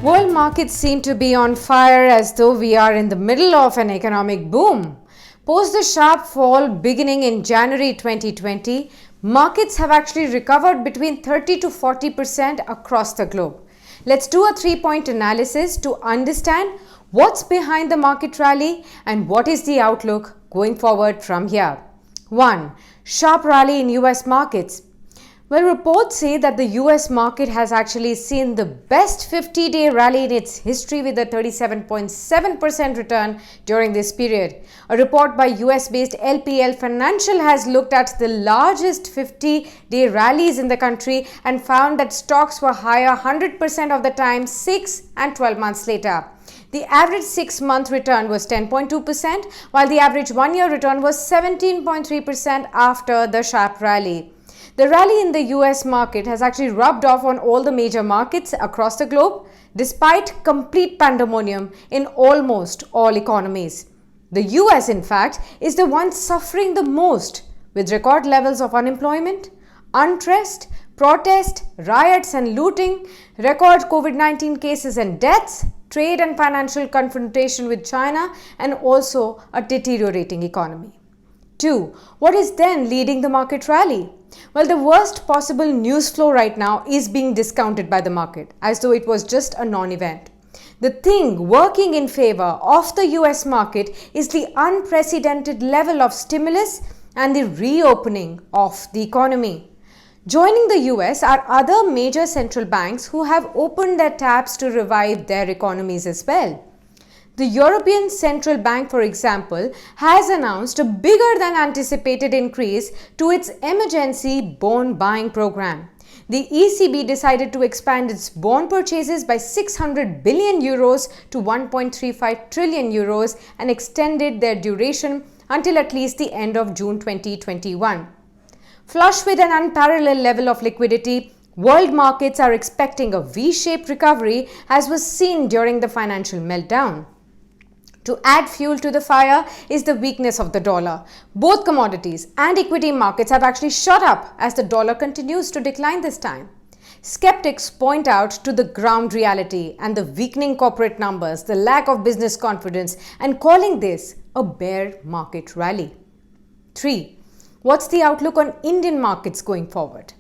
World markets seem to be on fire as though we are in the middle of an economic boom. Post the sharp fall beginning in January 2020, markets have actually recovered between 30 to 40% across the globe. Let's do a 3-point analysis to understand what's behind the market rally and what is the outlook going forward from here. 1. Sharp rally in US markets. Well, reports say that the US market has actually seen the best 50-day rally in its history with a 37.7% return during this period. A report by US-based LPL Financial has looked at the largest 50-day rallies in the country and found that stocks were higher 100% of the time 6 and 12 months later. The average 6-month return was 10.2%, while the average 1-year return was 17.3% after the sharp rally. The rally in the US market has actually rubbed off on all the major markets across the globe, despite complete pandemonium in almost all economies. The US, in fact, is the one suffering the most, with record levels of unemployment, unrest, protest, riots and looting, record COVID-19 cases and deaths, trade and financial confrontation with China, and also a deteriorating economy. 2. What is then leading the market rally? Well, the worst possible news flow right now is being discounted by the market as though it was just a non-event. The thing working in favor of the US market is the unprecedented level of stimulus and the reopening of the economy. Joining the US are other major central banks who have opened their taps to revive their economies as well. The European Central Bank, for example, has announced a bigger than anticipated increase to its emergency bond buying program. The ECB decided to expand its bond purchases by 600 billion euros to 1.35 trillion euros and extended their duration until at least the end of June 2021. Flush with an unparalleled level of liquidity, world markets are expecting a V-shaped recovery as was seen during the financial meltdown. To add fuel to the fire is the weakness of the dollar. Both commodities and equity markets have actually shot up as the dollar continues to decline this time. Skeptics point out to the ground reality and the weakening corporate numbers, the lack of business confidence, and calling this a bear market rally. 3. What's the outlook on Indian markets going forward?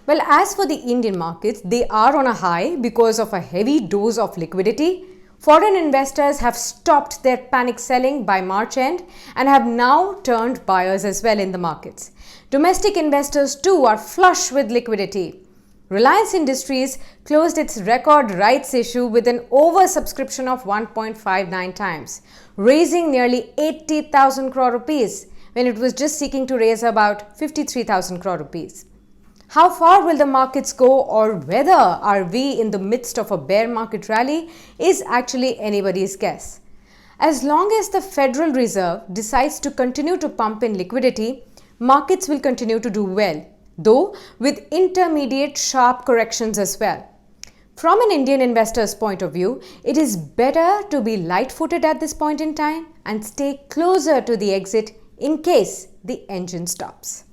Well, as for the Indian markets, they are on a high because of a heavy dose of liquidity. Foreign investors have stopped their panic selling by March end and have now turned buyers as well in the markets. Domestic investors too are flush with liquidity. Reliance Industries closed its record rights issue with an oversubscription of 1.59 times, raising nearly 80,000 crore rupees when it was just seeking to raise about 53,000 crore rupees. How far will the markets go, or whether are we in the midst of a bear market rally is actually anybody's guess. As long as the Federal Reserve decides to continue to pump in liquidity, markets will continue to do well, though with intermediate sharp corrections as well. From an Indian investor's point of view, it is better to be light-footed at this point in time and stay closer to the exit in case the engine stops.